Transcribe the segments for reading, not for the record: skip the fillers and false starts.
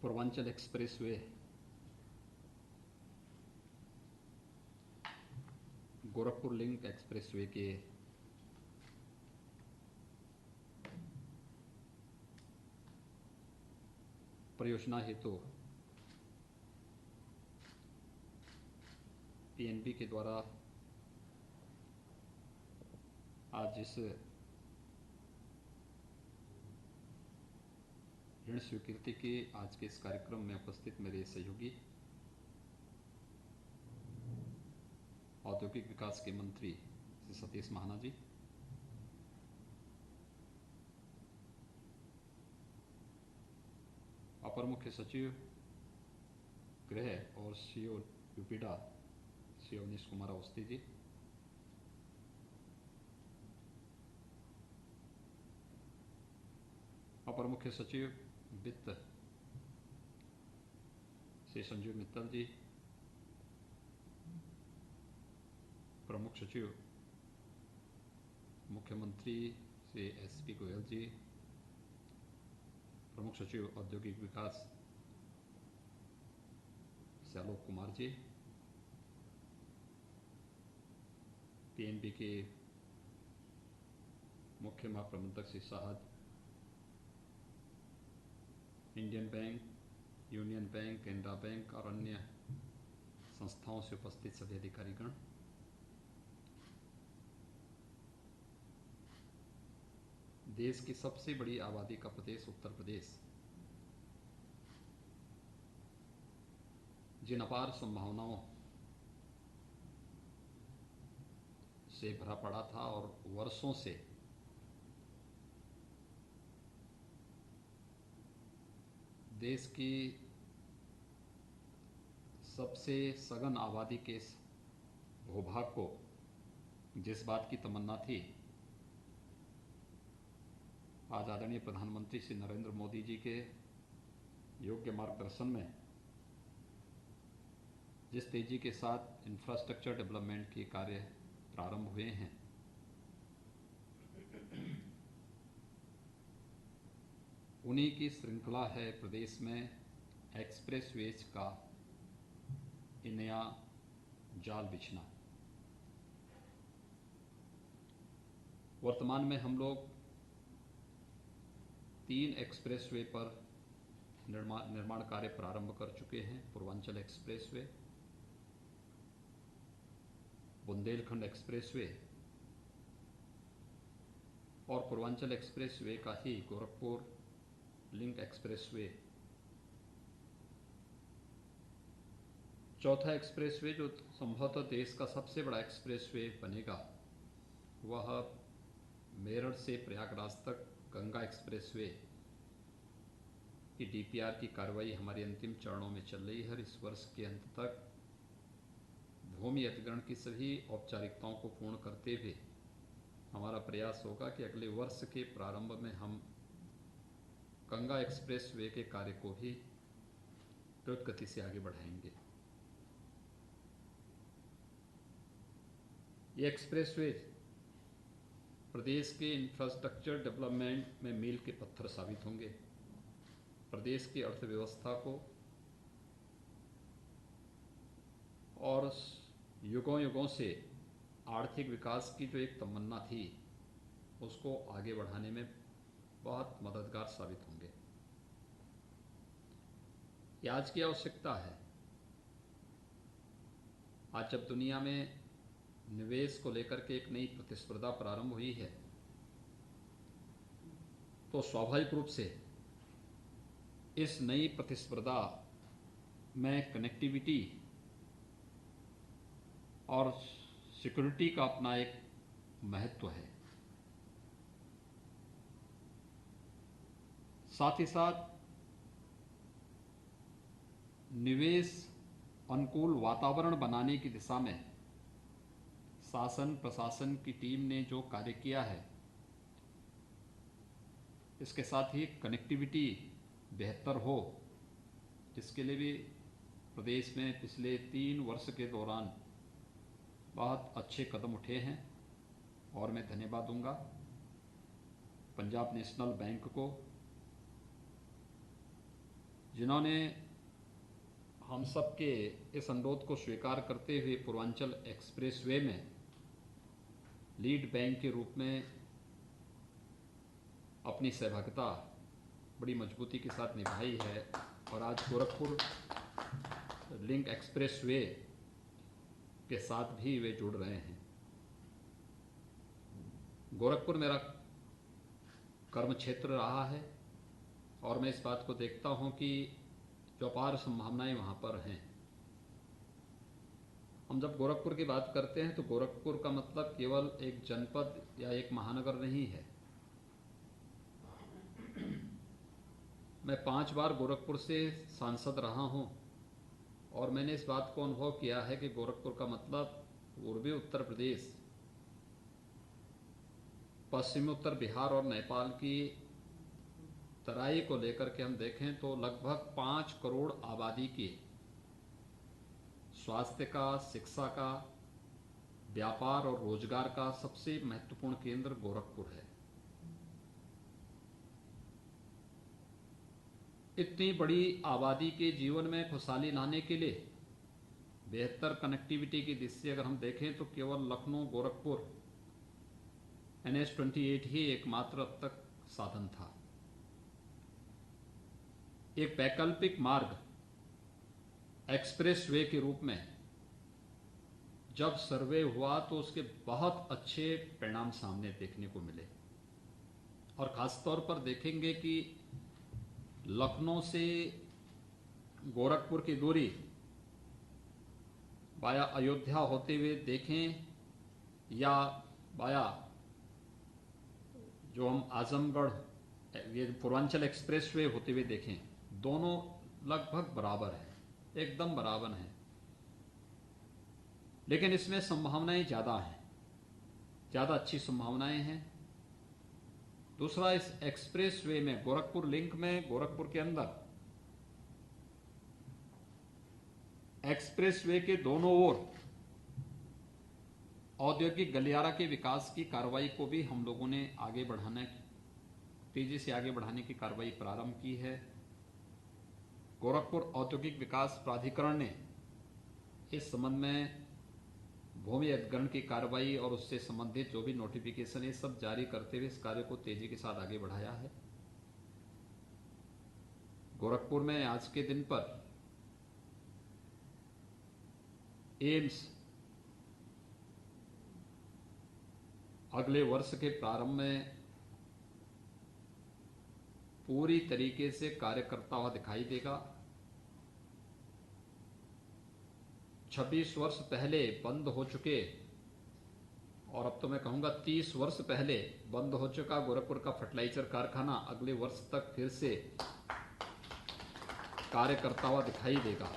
Purvanchal expressway Gorakhpur link expressway के परियोजना हेतु पीएनबी के द्वारा आज जिस ऋण स्वीकृति के आज के इस कार्यक्रम में उपस्थित मेरे सहयोगी औद्योगिक विकास के मंत्री श्री सतीश महाना जी, अपर मुख्य सचिव गृह और सीओ यूपीडा श्री अवनीश कुमार अवस्थी जी, अपर मुख्य सचिव वित्त श्री संजीव मित्तल जी, प्रमुख सचिव मुख्यमंत्री श्री एसपी गोयल जी, प्रमुख सचिव औद्योगिक विकास श्री आलोक कुमार जी, पीएनबी के मुख्य महाप्रबंधक Shri Sahad, Indian Bank, Union Bank, Canara Bank और अन्य संस्थाओं से उपस्थित सभी अधिकारीगण, देश की सबसे बड़ी आबादी का प्रदेश उत्तर प्रदेश जिन अपार संभावनाओं से भरा पड़ा था और वर्षों से देश की सबसे सघन आबादी के इस भूभाग को जिस बात की तमन्ना थी, आज आदरणीय प्रधानमंत्री श्री नरेंद्र मोदी जी के योग्य मार्गदर्शन में जिस तेजी के साथ इंफ्रास्ट्रक्चर डेवलपमेंट के कार्य प्रारंभ हुए हैं, उन्हीं की श्रृंखला है प्रदेश में एक्सप्रेसवेज का नया जाल बिछना। वर्तमान में हम लोग 3 एक्सप्रेसवे पर निर्माण कार्य प्रारंभ कर चुके हैं। पूर्वांचल एक्सप्रेसवे, बुंदेलखंड एक्सप्रेसवे और पूर्वांचल एक्सप्रेसवे का ही गोरखपुर लिंक एक्सप्रेसवे, चौथा एक्सप्रेसवे जो संभवतः देश का सबसे बड़ा एक्सप्रेसवे बनेगा, वह मेरठ से प्रयागराज तक गंगा एक्सप्रेसवे की डीपीआर की कार्रवाई हमारी अंतिम चरणों में चल रही है। इस वर्ष के अंत तक भूमि अधिग्रहण की सभी औपचारिकताओं को पूर्ण करते हुए हमारा प्रयास होगा कि अगले वर्ष के प्रारंभ में हम गंगा एक्सप्रेसवे के कार्य को भी द्रुत गति से आगे बढ़ाएंगे। ये एक्सप्रेसवे प्रदेश के इंफ्रास्ट्रक्चर डेवलपमेंट में मील के पत्थर साबित होंगे। प्रदेश की अर्थव्यवस्था को और युगों युगों से आर्थिक विकास की जो एक तमन्ना थी, उसको आगे बढ़ाने में बहुत मददगार साबित होंगे। ये आज की आवश्यकता है। आज जब दुनिया में निवेश को लेकर के एक नई प्रतिस्पर्धा प्रारंभ हुई है, तो स्वाभाविक रूप से इस नई प्रतिस्पर्धा में कनेक्टिविटी और सिक्योरिटी का अपना एक महत्व है। साथ ही साथ निवेश अनुकूल वातावरण बनाने की दिशा में शासन प्रशासन की टीम ने जो कार्य किया है, इसके साथ ही कनेक्टिविटी बेहतर हो, इसके लिए भी प्रदेश में पिछले 3 वर्ष के दौरान बहुत अच्छे कदम उठे हैं और मैं धन्यवाद दूंगा पंजाब नेशनल बैंक को, जिन्होंने हम सब के इस अनुरोध को स्वीकार करते हुए पूर्वांचल एक्सप्रेसवे में लीड बैंक के रूप में अपनी सहभागिता बड़ी मजबूती के साथ निभाई है और आज गोरखपुर लिंक एक्सप्रेसवे के साथ भी वे जुड़ रहे हैं। गोरखपुर मेरा कर्म क्षेत्र रहा है और मैं इस बात को देखता हूं कि जो अपार संभावनाएं वहां पर हैं। हम जब गोरखपुर की बात करते हैं तो गोरखपुर का मतलब केवल एक जनपद या एक महानगर नहीं है। मैं 5 बार गोरखपुर से सांसद रहा हूं और मैंने इस बात को अनुभव किया है कि गोरखपुर का मतलब पूर्वी उत्तर प्रदेश, पश्चिमी उत्तर बिहार और नेपाल की तराई को लेकर के हम देखें तो लगभग 5 करोड़ आबादी की स्वास्थ्य का, शिक्षा का, व्यापार और रोजगार का सबसे महत्वपूर्ण केंद्र गोरखपुर है। इतनी बड़ी आबादी के जीवन में खुशहाली लाने के लिए बेहतर कनेक्टिविटी की दृष्टि से अगर हम देखें तो केवल लखनऊ गोरखपुर NH-28 ही एकमात्र अब तक साधन था। एक वैकल्पिक मार्ग एक्सप्रेसवे के रूप में जब सर्वे हुआ तो उसके बहुत अच्छे परिणाम सामने देखने को मिले और खासतौर पर देखेंगे कि लखनऊ से गोरखपुर की दूरी वाया अयोध्या होते हुए देखें या वाया जो हम आजमगढ़ ये पूर्वांचल एक्सप्रेसवे होते हुए देखें, दोनों लगभग बराबर हैं, एकदम बराबर हैं। लेकिन इसमें संभावनाएं ज़्यादा हैं, ज़्यादा अच्छी संभावनाएं हैं। दूसरा, इस एक्सप्रेसवे में गोरखपुर लिंक में गोरखपुर के अंदर एक्सप्रेसवे के दोनों ओर औद्योगिक गलियारा के विकास की कार्रवाई को भी हम लोगों ने तेजी से आगे बढ़ाने की कार्रवाई प्रारंभ की है। गोरखपुर औद्योगिक विकास प्राधिकरण ने इस संबंध में भूमि अधिग्रहण की कार्रवाई और उससे संबंधित जो भी नोटिफिकेशन है सब जारी करते हुए इस कार्य को तेजी के साथ आगे बढ़ाया है। गोरखपुर में आज के दिन पर एम्स अगले वर्ष के प्रारंभ में पूरी तरीके से कार्य करता हुआ दिखाई देगा। 26 वर्ष पहले बंद हो चुके और अब तो मैं कहूंगा 30 वर्ष पहले बंद हो चुका गोरखपुर का फर्टिलाइजर कारखाना अगले वर्ष तक फिर से कार्य करता हुआ दिखाई देगा।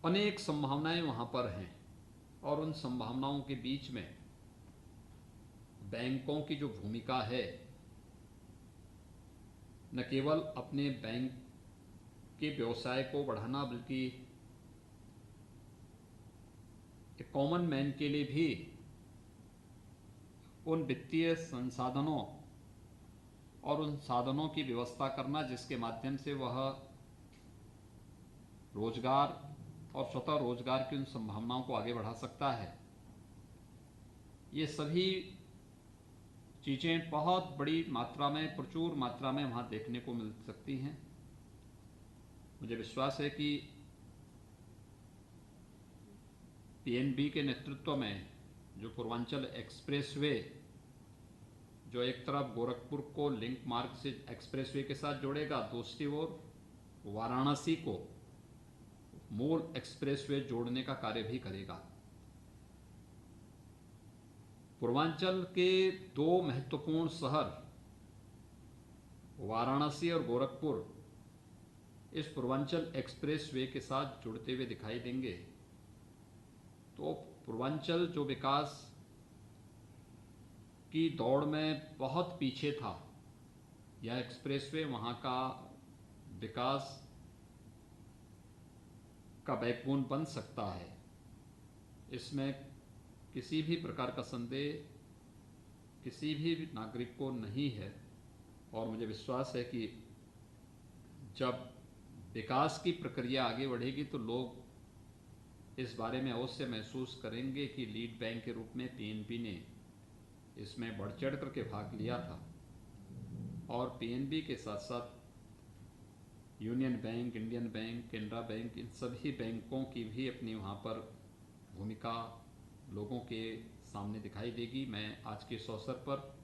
अनेक संभावनाएं वहां पर हैं और उन संभावनाओं के बीच में बैंकों की जो भूमिका है, न केवल अपने बैंक के व्यवसाय को बढ़ाना बल्कि एक कॉमन मैन के लिए भी उन वित्तीय संसाधनों और उन साधनों की व्यवस्था करना जिसके माध्यम से वह रोजगार और स्वतः रोजगार की उन संभावनाओं को आगे बढ़ा सकता है। ये सभी चीजें बहुत बड़ी मात्रा में, प्रचुर मात्रा में वहां देखने को मिल सकती हैं। मुझे विश्वास है कि PNB के नेतृत्व में जो पूर्वांचल एक्सप्रेसवे जो एक तरफ गोरखपुर को लिंक मार्ग से एक्सप्रेसवे के साथ जोड़ेगा, दूसरी ओर वाराणसी को मूल एक्सप्रेसवे जोड़ने का कार्य भी करेगा। पूर्वांचल के 2 महत्वपूर्ण शहर वाराणसी और गोरखपुर इस पूर्वांचल एक्सप्रेसवे के साथ जुड़ते हुए दिखाई देंगे। तो पूर्वांचल जो विकास की दौड़ में बहुत पीछे था, यह एक्सप्रेसवे वहां का विकास का बैकबोन बन सकता है। इसमें किसी भी प्रकार का संदेह किसी भी नागरिक को नहीं है। और मुझे विश्वास है कि जब विकास की प्रक्रिया आगे बढ़ेगी तो लोग इस बारे में अवश्य महसूस करेंगे कि लीड बैंक के रूप में पीएनबी ने इसमें बढ़ चढ़ करके भाग लिया था। और पीएनबी के साथ साथ Union Bank, Indian Bank, Canara Bank, इन सभी बैंकों की भी अपनी वहाँ पर भूमिका लोगों के सामने दिखाई देगी। मैं आज के इस अवसर पर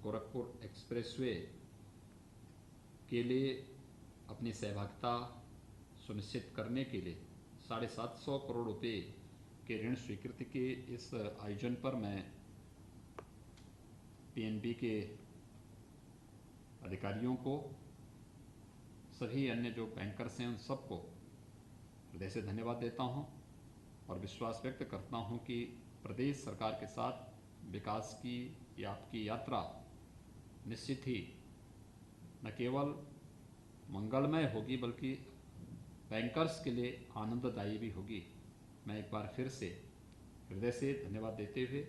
गोरखपुर एक्सप्रेसवे के लिए अपनी सहभागिता सुनिश्चित करने के लिए 750 करोड़ रुपए के ऋण स्वीकृति के इस आयोजन पर मैं पीएनबी के अधिकारियों को, सभी अन्य जो बैंकर्स हैं उन सबको हृदय से धन्यवाद देता हूं और विश्वास व्यक्त करता हूं कि प्रदेश सरकार के साथ विकास की आपकी यात्रा निश्चित ही न केवल मंगलमय होगी बल्कि बैंकर्स के लिए आनंददायी भी होगी। मैं एक बार फिर से हृदय से धन्यवाद देते हुए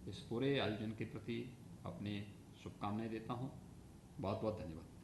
इस पूरे आयोजन के प्रति अपने शुभकामनाएं देता हूं। बहुत बहुत धन्यवाद।